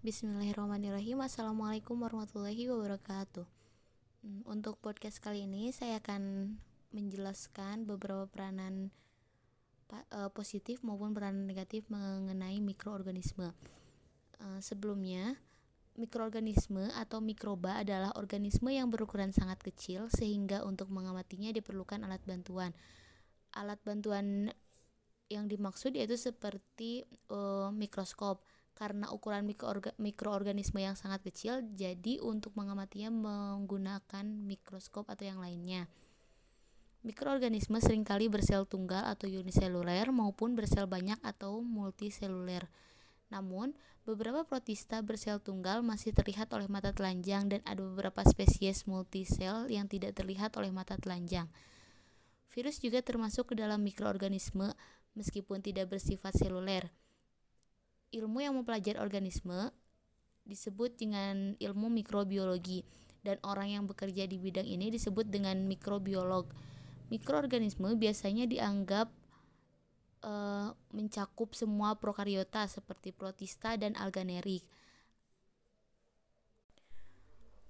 Bismillahirrahmanirrahim. Assalamualaikum warahmatullahi wabarakatuh. Untuk podcast kali ini saya akan menjelaskan beberapa peranan positif maupun peranan negatif mengenai mikroorganisme. Sebelumnya, mikroorganisme atau mikroba adalah organisme yang berukuran sangat kecil sehingga untuk mengamatinya diperlukan alat bantuan. Alat bantuan yang dimaksud yaitu seperti mikroskop. Karena ukuran mikroorganisme yang sangat kecil, jadi untuk mengamatinya menggunakan mikroskop atau yang lainnya. Mikroorganisme seringkali bersel tunggal atau uniseluler maupun bersel banyak atau multiseluler. Namun, beberapa protista bersel tunggal masih terlihat oleh mata telanjang dan ada beberapa spesies multisel yang tidak terlihat oleh mata telanjang. Virus juga termasuk ke dalam mikroorganisme meskipun tidak bersifat seluler. Ilmu yang mempelajari organisme disebut dengan ilmu mikrobiologi dan orang yang bekerja di bidang ini disebut dengan mikrobiolog. Mikroorganisme biasanya dianggap mencakup semua prokariota seperti protista dan alganerik.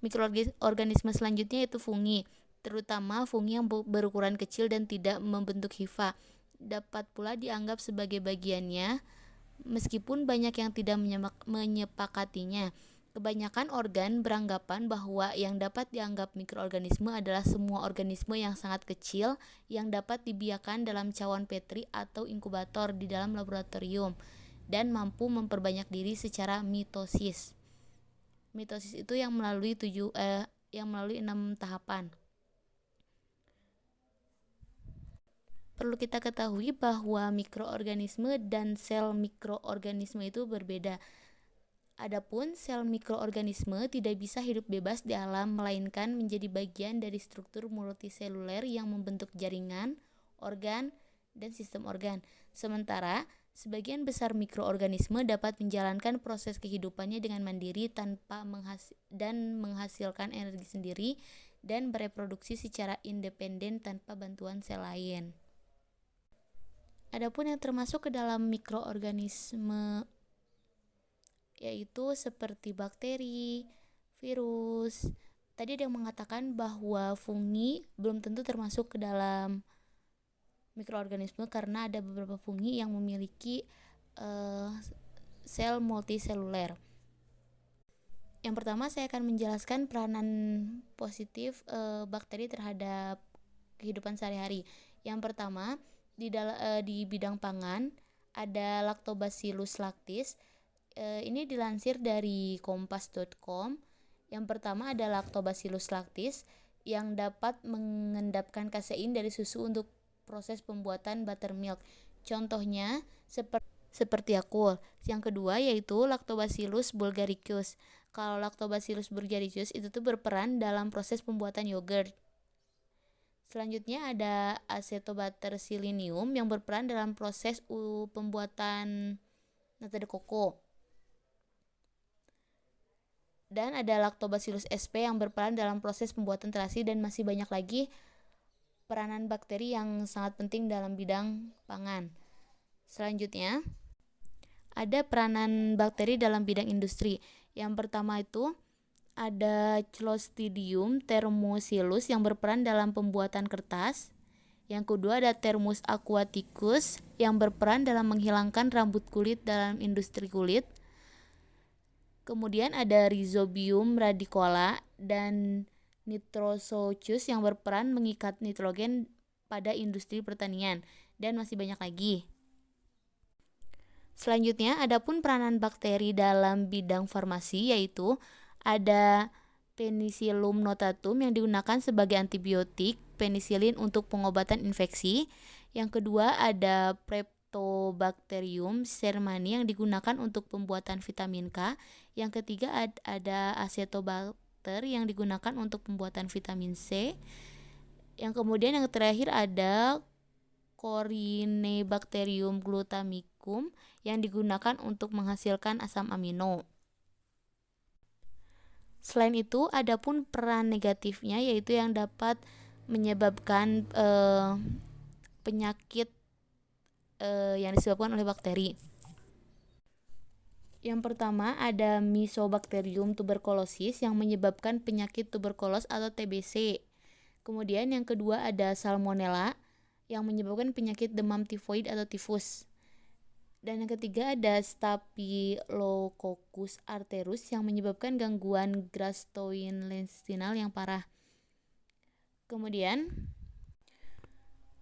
Mikroorganisme selanjutnya yaitu fungi, terutama fungi yang berukuran kecil dan tidak membentuk hifa. Dapat pula dianggap sebagai bagiannya, meskipun banyak yang tidak menyepakatinya. Kebanyakan organ beranggapan bahwa yang dapat dianggap mikroorganisme adalah semua organisme yang sangat kecil yang dapat dibiarkan dalam cawan Petri atau inkubator di dalam laboratorium dan mampu memperbanyak diri secara mitosis. Mitosis itu yang melalui 6 tahapan. Perlu kita ketahui bahwa mikroorganisme dan sel mikroorganisme itu berbeda. Adapun sel mikroorganisme tidak bisa hidup bebas di alam melainkan menjadi bagian dari struktur multiseluler yang membentuk jaringan, organ, dan sistem organ. Sementara sebagian besar mikroorganisme dapat menjalankan proses kehidupannya dengan mandiri tanpa menghasilkan energi sendiri dan bereproduksi secara independen tanpa bantuan sel lain. Adapun yang termasuk ke dalam mikroorganisme yaitu seperti bakteri, virus. Tadi ada yang mengatakan bahwa fungi belum tentu termasuk ke dalam mikroorganisme karena ada beberapa fungi yang memiliki sel multiseluler. Yang pertama saya akan menjelaskan peranan positif bakteri terhadap kehidupan sehari-hari. Yang pertama di bidang pangan ada Lactobacillus lactis. Ini dilansir dari kompas.com. Yang pertama ada Lactobacillus lactis yang dapat mengendapkan kasein dari susu untuk proses pembuatan buttermilk. Contohnya seperti Yakult. Yang kedua yaitu Lactobacillus bulgaricus. Kalau Lactobacillus bulgaricus itu tuh berperan dalam proses pembuatan yogurt. Selanjutnya ada Acetobacter-silinium yang berperan dalam proses pembuatan nata de coco. Dan ada Lactobacillus sp yang berperan dalam proses pembuatan terasi dan masih banyak lagi peranan bakteri yang sangat penting dalam bidang pangan. Selanjutnya ada peranan bakteri dalam bidang industri. Yang pertama itu ada Clostridium thermophilus yang berperan dalam pembuatan kertas. Yang kedua ada Thermus aquaticus yang berperan dalam menghilangkan rambut kulit dalam industri kulit. Kemudian ada Rhizobium radicola dan Nitrosochus yang berperan mengikat nitrogen pada industri pertanian dan masih banyak lagi. Selanjutnya adapun peranan bakteri dalam bidang farmasi yaitu ada Penicillium notatum yang digunakan sebagai antibiotik, penisilin untuk pengobatan infeksi. Yang kedua ada Preptobacterium shermani yang digunakan untuk pembuatan vitamin K. Yang ketiga ada Acetobacter yang digunakan untuk pembuatan vitamin C. Yang kemudian yang terakhir ada Corynebacterium glutamicum yang digunakan untuk menghasilkan asam amino. Selain itu, adapun peran negatifnya yaitu yang dapat menyebabkan penyakit yang disebabkan oleh bakteri. Yang pertama ada Mycobacterium tuberculosis yang menyebabkan penyakit tuberkulos atau TBC. Kemudian yang kedua ada Salmonella yang menyebabkan penyakit demam tifoid atau tifus. Dan yang ketiga ada Staphylococcus aureus yang menyebabkan gangguan gastrointestinal yang parah. Kemudian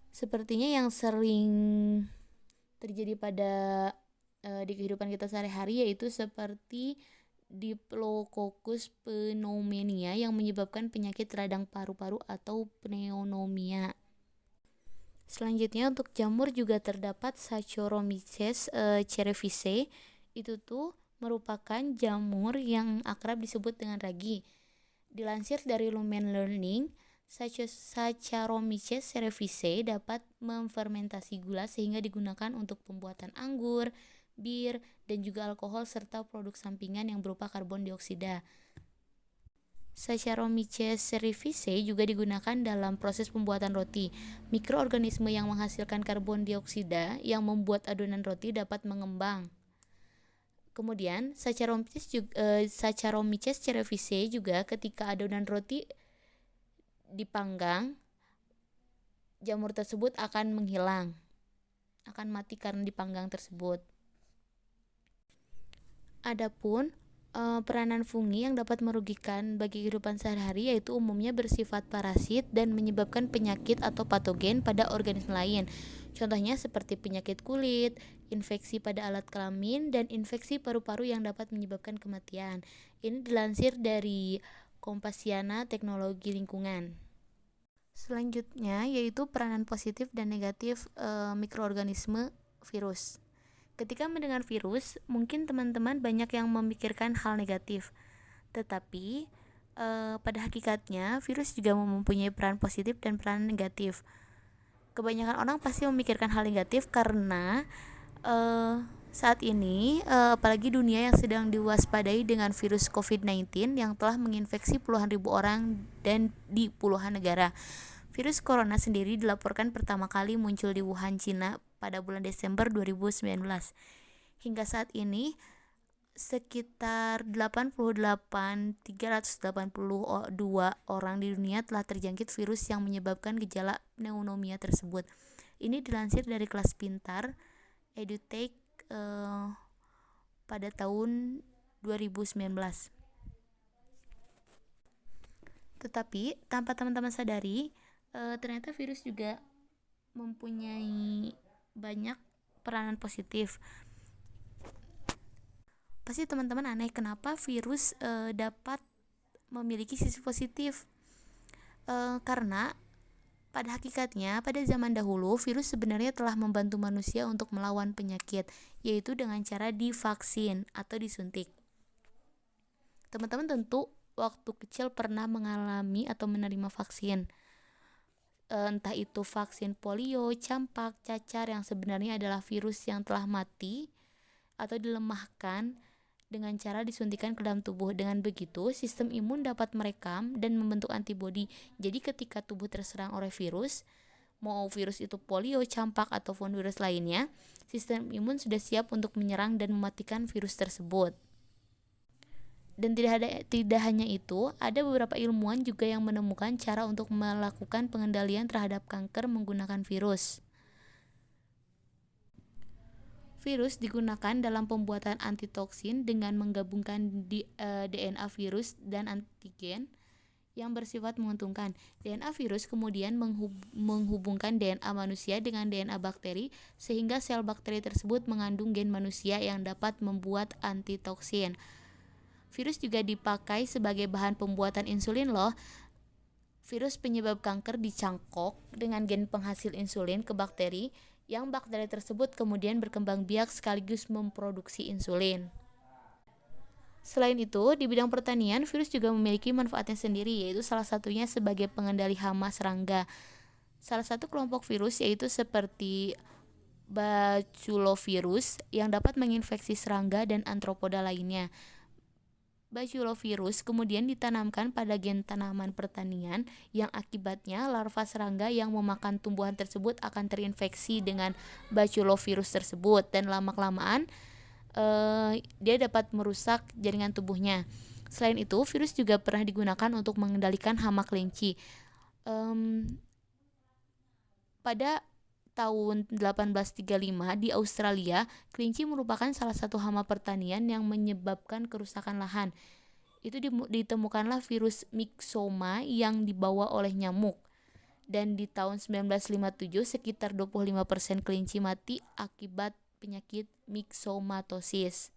sepertinya yang sering terjadi pada di kehidupan kita sehari-hari yaitu seperti Diplococcus pneumoniae yang menyebabkan penyakit radang paru-paru atau pneumonia. Selanjutnya untuk jamur juga terdapat Saccharomyces cerevisiae. Itu tuh merupakan jamur yang akrab disebut dengan ragi. Dilansir dari Lumen Learning, Saccharomyces cerevisiae dapat memfermentasi gula sehingga digunakan untuk pembuatan anggur, bir, dan juga alkohol serta produk sampingan yang berupa karbon dioksida. Saccharomyces cerevisiae juga digunakan dalam proses pembuatan roti. Mikroorganisme yang menghasilkan karbon dioksida yang membuat adonan roti dapat mengembang. Kemudian Saccharomyces cerevisiae juga ketika adonan roti dipanggang, jamur tersebut akan menghilang, akan mati karena dipanggang tersebut. Adapun peranan fungi yang dapat merugikan bagi kehidupan sehari-hari yaitu umumnya bersifat parasit dan menyebabkan penyakit atau patogen pada organisme lain. Contohnya seperti penyakit kulit, infeksi pada alat kelamin, dan infeksi paru-paru yang dapat menyebabkan kematian. Ini dilansir dari Kompasiana Teknologi Lingkungan. Selanjutnya yaitu peranan positif dan negatif mikroorganisme virus. Ketika mendengar virus, mungkin teman-teman banyak yang memikirkan hal negatif. Tetapi pada hakikatnya virus juga mempunyai peran positif dan peran negatif. Kebanyakan orang pasti memikirkan hal negatif karena saat ini apalagi dunia yang sedang diwaspadai dengan virus COVID-19 yang telah menginfeksi puluhan ribu orang dan di puluhan negara. Virus corona sendiri dilaporkan pertama kali muncul di Wuhan, Cina pada bulan Desember 2019. Hingga saat ini sekitar 382 orang di dunia telah terjangkit virus yang menyebabkan gejala pneumonia tersebut. Ini dilansir dari Kelas Pintar EduTech pada tahun 2019. Tetapi tanpa teman-teman sadari, ternyata virus juga mempunyai banyak peranan positif. Pasti teman-teman aneh kenapa virus dapat memiliki sisi positif. Karena pada hakikatnya pada zaman dahulu virus sebenarnya telah membantu manusia untuk melawan penyakit, yaitu dengan cara divaksin atau disuntik. Teman-teman tentu waktu kecil pernah mengalami atau menerima vaksin. Entah itu vaksin polio, campak, cacar yang sebenarnya adalah virus yang telah mati atau dilemahkan dengan cara disuntikan ke dalam tubuh. Dengan begitu, sistem imun dapat merekam dan membentuk antibodi. Jadi ketika tubuh terserang oleh virus, mau virus itu polio, campak, ataupun virus lainnya, sistem imun sudah siap untuk menyerang dan mematikan virus tersebut. Dan tidak hanya itu, ada beberapa ilmuwan juga yang menemukan cara untuk melakukan pengendalian terhadap kanker menggunakan virus. Virus digunakan dalam pembuatan antitoksin dengan menggabungkan DNA virus dan antigen yang bersifat menguntungkan. DNA virus kemudian menghubungkan DNA manusia dengan DNA bakteri sehingga sel bakteri tersebut mengandung gen manusia yang dapat membuat antitoksin. Virus juga dipakai sebagai bahan pembuatan insulin loh. Virus penyebab kanker dicangkok dengan gen penghasil insulin ke bakteri, yang bakteri tersebut kemudian berkembang biak sekaligus memproduksi insulin. Selain itu, di bidang pertanian, virus juga memiliki manfaatnya sendiri, yaitu salah satunya sebagai pengendali hama serangga. Salah satu kelompok virus yaitu seperti Baculovirus yang dapat menginfeksi serangga dan arthropoda lainnya. Baculovirus kemudian ditanamkan pada gen tanaman pertanian yang akibatnya larva serangga yang memakan tumbuhan tersebut akan terinfeksi dengan Baculovirus tersebut dan lama-kelamaan dia dapat merusak jaringan tubuhnya. Selain itu, virus juga pernah digunakan untuk mengendalikan hama kelinci. Pada tahun 1835 di Australia, kelinci merupakan salah satu hama pertanian yang menyebabkan kerusakan lahan. Itu ditemukanlah virus Myxoma yang dibawa oleh nyamuk. Dan di tahun 1957 sekitar 25% kelinci mati akibat penyakit myxomatosis.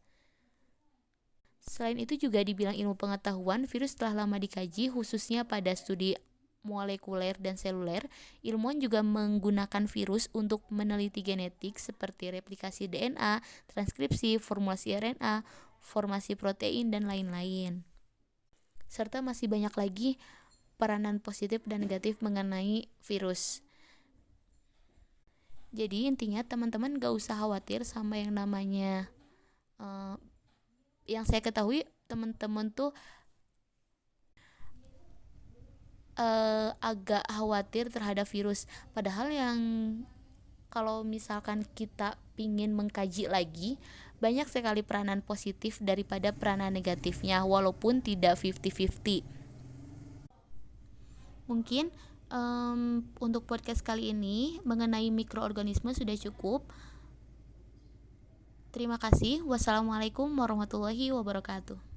Selain itu juga dibilang ilmu pengetahuan, virus telah lama dikaji khususnya pada studi molekuler dan seluler. Ilmuwan juga menggunakan virus untuk meneliti genetik seperti replikasi DNA, transkripsi, formulasi RNA, formasi protein, dan lain-lain. Serta masih banyak lagi peranan positif dan negatif mengenai virus. Jadi intinya teman-teman gak usah khawatir sama yang namanya yang saya ketahui teman-teman tuh agak khawatir terhadap virus, padahal yang kalau misalkan kita pingin mengkaji lagi, banyak sekali peranan positif daripada peranan negatifnya, walaupun tidak 50-50. Mungkin untuk podcast kali ini mengenai mikroorganisme sudah cukup. Terima kasih. Wassalamualaikum warahmatullahi wabarakatuh.